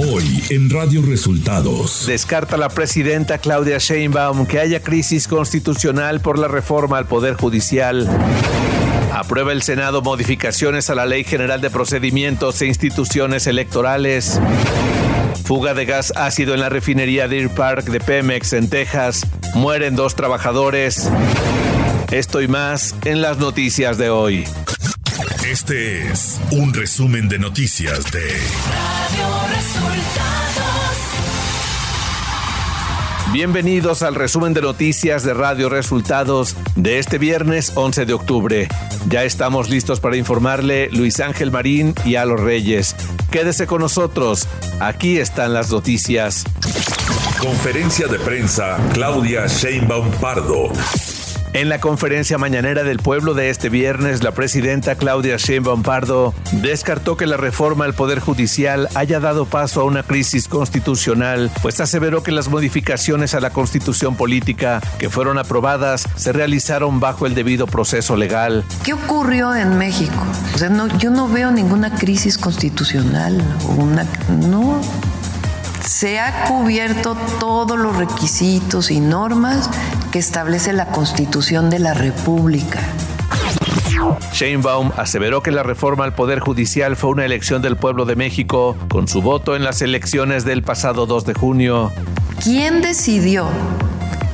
Hoy en Radio Resultados. Descarta la presidenta Claudia Sheinbaum que haya crisis constitucional por la reforma al Poder Judicial. Aprueba el Senado modificaciones a la Ley General de Procedimientos e Instituciones Electorales. Fuga de gas ácido en la refinería Deer Park de Pemex en Texas. Mueren 2 trabajadores. Esto y más en las noticias de hoy. Este es un resumen de noticias de Radio Resultados. Bienvenidos al resumen de noticias de Radio Resultados de este viernes 11 de octubre. Ya estamos listos para informarle Luis Ángel Marín y Alo Reyes. Quédese con nosotros. Aquí están las noticias. Conferencia de prensa Claudia Sheinbaum Pardo. En la conferencia mañanera del pueblo de este viernes, la presidenta Claudia Sheinbaum Pardo descartó que la reforma al Poder Judicial haya dado paso a una crisis constitucional, pues aseveró que las modificaciones a la Constitución política que fueron aprobadas se realizaron bajo el debido proceso legal. ¿Qué ocurrió en México? O sea, yo no veo ninguna crisis constitucional, no. Se ha cubierto todos los requisitos y normas que establece la Constitución de la República. Sheinbaum aseveró que la reforma al Poder Judicial fue una elección del pueblo de México con su voto en las elecciones del pasado 2 de junio. ¿Quién decidió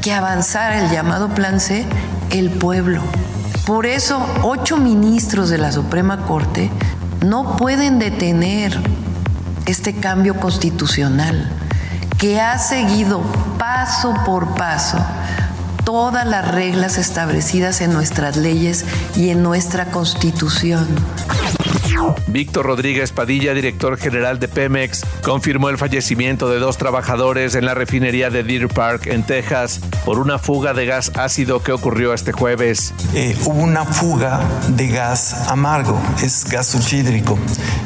que avanzara el llamado Plan C? El pueblo. Por eso, 8 ministros de la Suprema Corte no pueden detener este cambio constitucional que ha seguido paso por paso todas las reglas establecidas en nuestras leyes y en nuestra Constitución. Víctor Rodríguez Padilla, director general de Pemex, confirmó el fallecimiento de 2 trabajadores en la refinería de Deer Park en Texas por una fuga de gas ácido que ocurrió este jueves. Hubo una fuga de gas amargo, es gas sulfhídrico,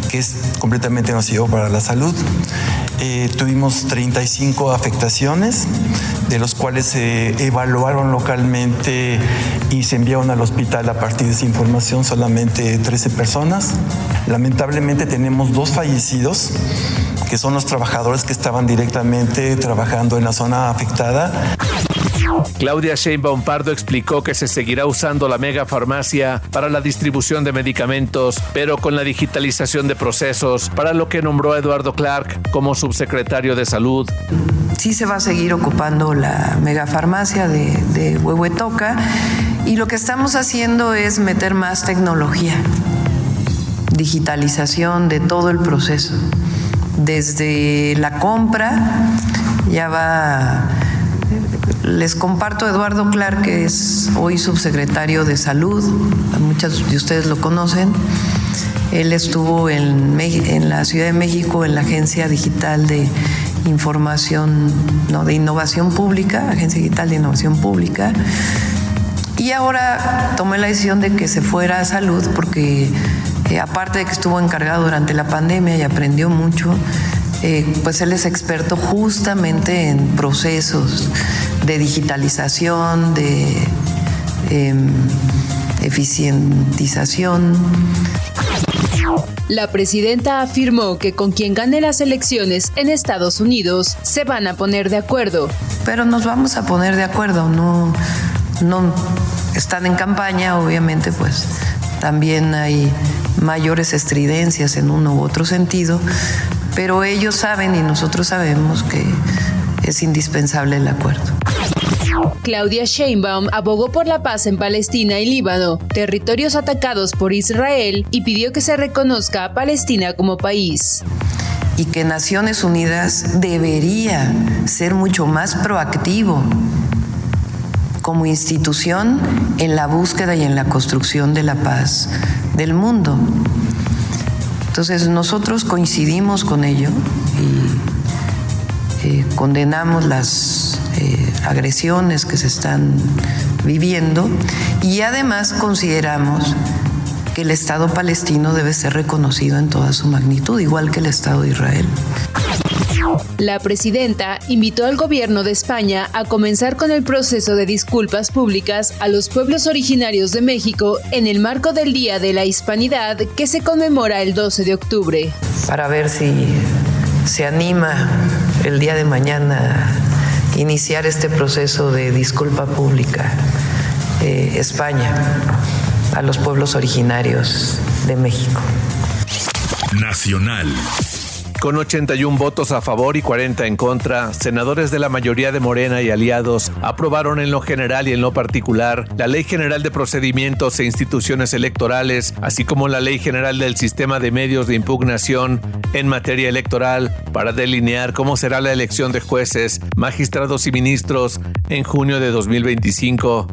que es completamente nocivo para la salud. Tuvimos 35 afectaciones, de los cuales se evaluaron localmente y se enviaron al hospital a partir de esa información solamente 13 personas. Lamentablemente tenemos 2 fallecidos, que son los trabajadores que estaban directamente trabajando en la zona afectada. Claudia Sheinbaum Pardo explicó que se seguirá usando la megafarmacia para la distribución de medicamentos, pero con la digitalización de procesos, para lo que nombró a Eduardo Clark como subsecretario de Salud. Sí se va a seguir ocupando la megafarmacia de Huehuetoca y lo que estamos haciendo es meter más tecnología, digitalización de todo el proceso. Desde la compra ya va. Les comparto a Eduardo Clark, que es hoy subsecretario de Salud, muchos de ustedes lo conocen. Él estuvo en la Ciudad de México en la Agencia Digital de Información, de Innovación Pública, Agencia Digital de Innovación Pública, y ahora tomé la decisión de que se fuera a Salud porque aparte de que estuvo encargado durante la pandemia y aprendió mucho, pues él es experto justamente en procesos de digitalización, de eficientización. La presidenta afirmó que con quien gane las elecciones en Estados Unidos se van a poner de acuerdo. Pero nos vamos a poner de acuerdo, no están en campaña, obviamente pues también hay mayores estridencias en uno u otro sentido, pero ellos saben y nosotros sabemos que es indispensable el acuerdo. Claudia Sheinbaum abogó por la paz en Palestina y Líbano, territorios atacados por Israel, y pidió que se reconozca a Palestina como país. Y que Naciones Unidas debería ser mucho más proactivo como institución en la búsqueda y en la construcción de la paz del mundo. Entonces nosotros coincidimos con ello y condenamos las agresiones que se están viviendo y además consideramos que el Estado palestino debe ser reconocido en toda su magnitud, igual que el Estado de Israel. La presidenta invitó al gobierno de España a comenzar con el proceso de disculpas públicas a los pueblos originarios de México en el marco del Día de la Hispanidad que se conmemora el 12 de octubre. Para ver si se anima el día de mañana a iniciar este proceso de disculpa pública España a los pueblos originarios de México. Nacional. Con 81 votos a favor y 40 en contra, senadores de la mayoría de Morena y aliados aprobaron en lo general y en lo particular la Ley General de Procedimientos e Instituciones Electorales, así como la Ley General del Sistema de Medios de Impugnación en materia electoral, para delinear cómo será la elección de jueces, magistrados y ministros en junio de 2025.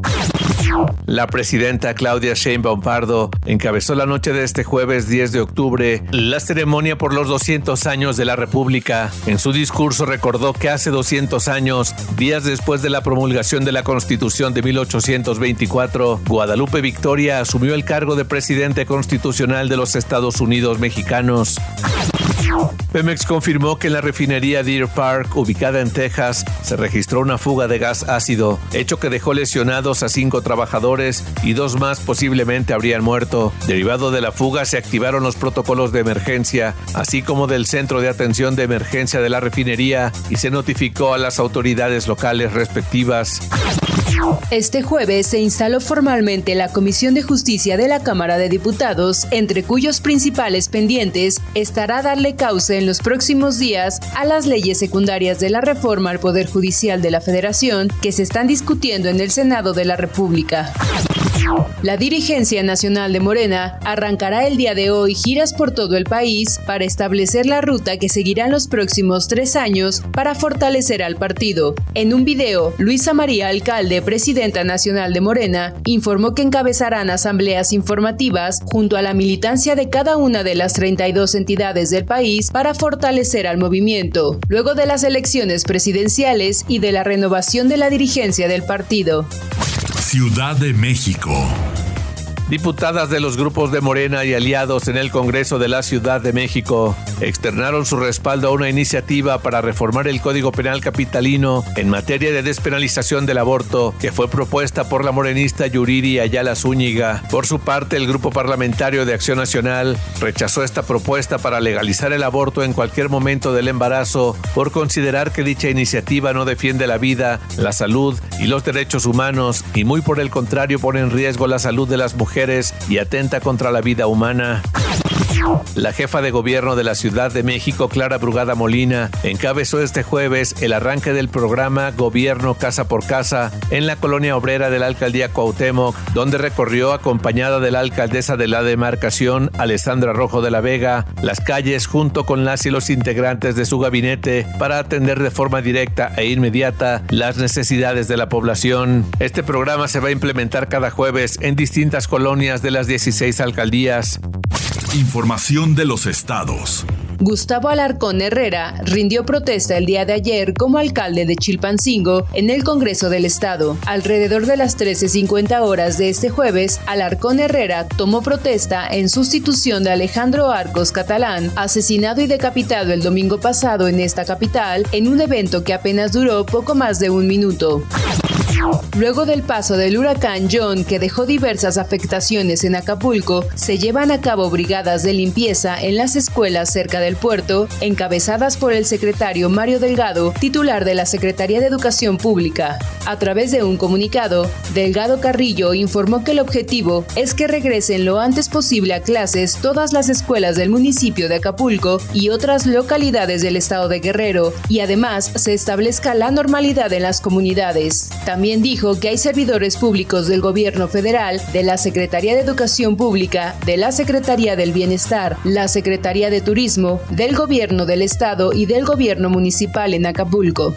La presidenta Claudia Sheinbaum Pardo encabezó la noche de este jueves 10 de octubre la ceremonia por los 200 años de la República. En su discurso recordó que hace 200 años, días después de la promulgación de la Constitución de 1824, Guadalupe Victoria asumió el cargo de presidente constitucional de los Estados Unidos mexicanos. Pemex confirmó que en la refinería Deer Park, ubicada en Texas, se registró una fuga de gas ácido, hecho que dejó lesionados a 5 trabajadores y 2 más posiblemente habrían muerto. Derivado de la fuga se activaron los protocolos de emergencia, así como del Centro de Atención de Emergencia de la refinería, y se notificó a las autoridades locales respectivas. Este jueves se instaló formalmente la Comisión de Justicia de la Cámara de Diputados, entre cuyos principales pendientes estará darle cauce en los próximos días a las leyes secundarias de la reforma al Poder Judicial de la Federación que se están discutiendo en el Senado de la República. La dirigencia nacional de Morena arrancará el día de hoy giras por todo el país para establecer la ruta que seguirán los próximos 3 años para fortalecer al partido. En un video, Luisa María Alcalde, presidenta nacional de Morena, informó que encabezarán asambleas informativas junto a la militancia de cada una de las 32 entidades del país para fortalecer al movimiento, luego de las elecciones presidenciales y de la renovación de la dirigencia del partido. Ciudad de México. Diputadas de los grupos de Morena y aliados en el Congreso de la Ciudad de México externaron su respaldo a una iniciativa para reformar el Código Penal capitalino en materia de despenalización del aborto, que fue propuesta por la morenista Yuriri Ayala Zúñiga. Por su parte, el Grupo Parlamentario de Acción Nacional rechazó esta propuesta para legalizar el aborto en cualquier momento del embarazo, por considerar que dicha iniciativa no defiende la vida, la salud y los derechos humanos, y muy por el contrario pone en riesgo la salud de las mujeres y atenta contra la vida humana. La jefa de gobierno de la Ciudad de México, Clara Brugada Molina, encabezó este jueves el arranque del programa Gobierno Casa por Casa en la colonia obrera de la alcaldía Cuauhtémoc, donde recorrió, acompañada de la alcaldesa de la demarcación, Alessandra Rojo de la Vega, las calles junto con las y los integrantes de su gabinete para atender de forma directa e inmediata las necesidades de la población. Este programa se va a implementar cada jueves en distintas colonias de las 16 alcaldías. Información de los estados. Gustavo Alarcón Herrera rindió protesta el día de ayer como alcalde de Chilpancingo en el Congreso del Estado. Alrededor de las 13:50 horas de este jueves, Alarcón Herrera tomó protesta en sustitución de Alejandro Arcos Catalán, asesinado y decapitado el domingo pasado en esta capital, en un evento que apenas duró poco más de 1 minuto. Luego del paso del huracán John, que dejó diversas afectaciones en Acapulco, se llevan a cabo brigadas de limpieza en las escuelas cerca del puerto, encabezadas por el secretario Mario Delgado, titular de la Secretaría de Educación Pública. A través de un comunicado, Delgado Carrillo informó que el objetivo es que regresen lo antes posible a clases todas las escuelas del municipio de Acapulco y otras localidades del estado de Guerrero, y además se establezca la normalidad en las comunidades. También dijo que hay servidores públicos del gobierno federal, de la Secretaría de Educación Pública, de la Secretaría del Bienestar, la Secretaría de Turismo, del Gobierno del Estado y del Gobierno Municipal en Acapulco.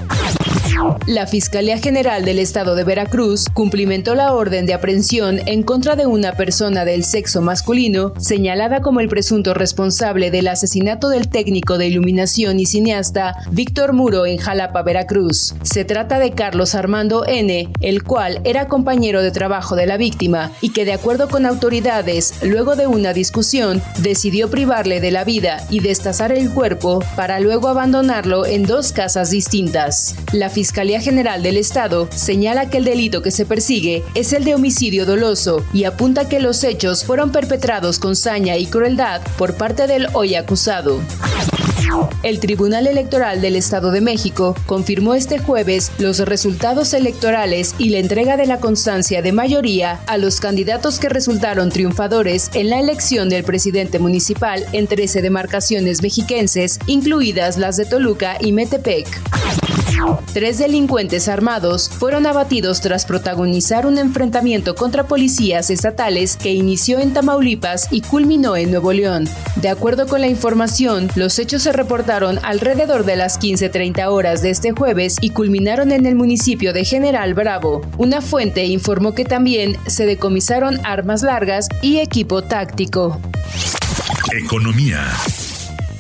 La Fiscalía General del Estado de Veracruz cumplimentó la orden de aprehensión en contra de una persona del sexo masculino señalada como el presunto responsable del asesinato del técnico de iluminación y cineasta Víctor Muro en Jalapa, Veracruz. Se trata de Carlos Armando N., el cual era compañero de trabajo de la víctima y que, de acuerdo con autoridades, luego de una discusión, decidió privarle de la vida y destazar el cuerpo para luego abandonarlo en 2 casas distintas. La Fiscalía General del Estado señala que el delito que se persigue es el de homicidio doloso y apunta que los hechos fueron perpetrados con saña y crueldad por parte del hoy acusado. El Tribunal Electoral del Estado de México confirmó este jueves los resultados electorales y la entrega de la constancia de mayoría a los candidatos que resultaron triunfadores en la elección del presidente municipal en 13 demarcaciones mexiquenses, incluidas las de Toluca y Metepec. 3 delincuentes armados fueron abatidos tras protagonizar un enfrentamiento contra policías estatales que inició en Tamaulipas y culminó en Nuevo León. De acuerdo con la información, los hechos se reportaron alrededor de las 15:30 horas de este jueves y culminaron en el municipio de General Bravo. Una fuente informó que también se decomisaron armas largas y equipo táctico. Economía.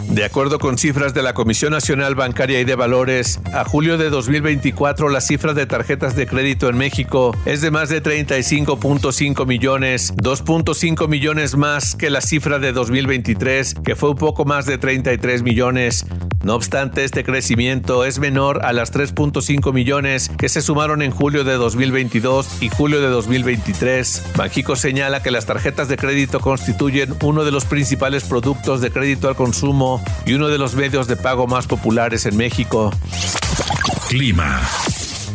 De acuerdo con cifras de la Comisión Nacional Bancaria y de Valores, a julio de 2024 la cifra de tarjetas de crédito en México es de más de 35.5 millones, 2.5 millones más que la cifra de 2023, que fue un poco más de 33 millones. No obstante, este crecimiento es menor a las 3.5 millones que se sumaron en julio de 2022 y julio de 2023. Banxico señala que las tarjetas de crédito constituyen uno de los principales productos de crédito al consumo y uno de los medios de pago más populares en México. Clima.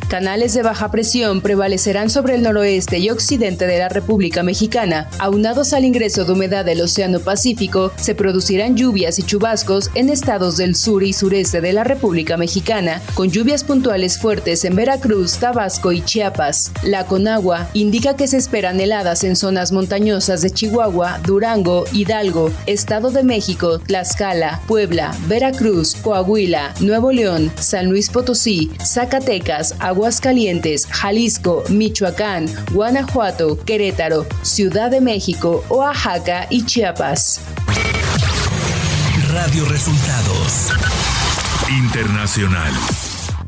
Canales de baja presión prevalecerán sobre el noroeste y occidente de la República Mexicana. Aunados al ingreso de humedad del Océano Pacífico, se producirán lluvias y chubascos en estados del sur y sureste de la República Mexicana, con lluvias puntuales fuertes en Veracruz, Tabasco y Chiapas. La Conagua indica que se esperan heladas en zonas montañosas de Chihuahua, Durango, Hidalgo, Estado de México, Tlaxcala, Puebla, Veracruz, Coahuila, Nuevo León, San Luis Potosí, Zacatecas, Aguascalientes, Jalisco, Michoacán, Guanajuato, Querétaro, Ciudad de México, Oaxaca y Chiapas. Radio Resultados Internacional.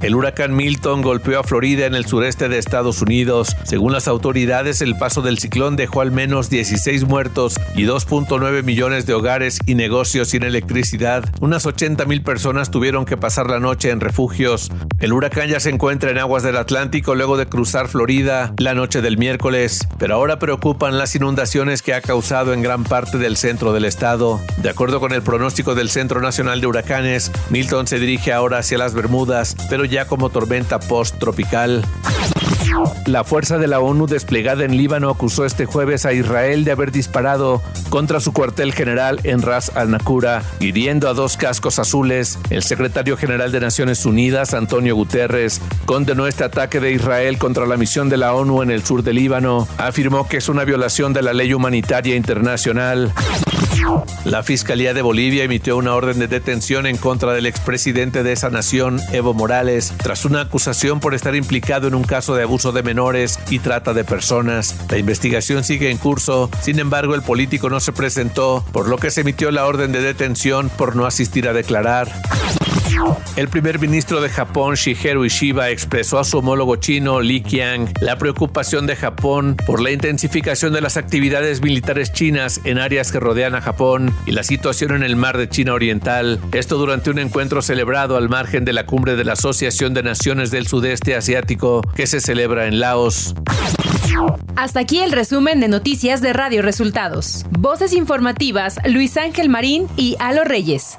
El huracán Milton golpeó a Florida en el sureste de Estados Unidos. Según las autoridades, el paso del ciclón dejó al menos 16 muertos y 2.9 millones de hogares y negocios sin electricidad. Unas 80,000 personas tuvieron que pasar la noche en refugios. El huracán ya se encuentra en aguas del Atlántico luego de cruzar Florida la noche del miércoles, pero ahora preocupan las inundaciones que ha causado en gran parte del centro del estado. De acuerdo con el pronóstico del Centro Nacional de Huracanes, Milton se dirige ahora hacia las Bermudas, pero ya como tormenta post-tropical. La fuerza de la ONU desplegada en Líbano acusó este jueves a Israel de haber disparado contra su cuartel general en Ras al-Nakura, hiriendo a 2 cascos azules. El secretario general de Naciones Unidas, Antonio Guterres, condenó este ataque de Israel contra la misión de la ONU en el sur de Líbano. Afirmó que es una violación de la ley humanitaria internacional. La Fiscalía de Bolivia emitió una orden de detención en contra del expresidente de esa nación, Evo Morales, tras una acusación por estar implicado en un caso de abuso de menores y trata de personas. La investigación sigue en curso, sin embargo el político no se presentó, por lo que se emitió la orden de detención por no asistir a declarar. El primer ministro de Japón, Shigeru Ishiba, expresó a su homólogo chino, Li Qiang, la preocupación de Japón por la intensificación de las actividades militares chinas en áreas que rodean a Japón y la situación en el mar de China Oriental. Esto durante un encuentro celebrado al margen de la cumbre de la Asociación de Naciones del Sudeste Asiático que se celebra en Laos. Hasta aquí el resumen de noticias de Radio Resultados. Voces informativas, Luis Ángel Marín y Alo Reyes.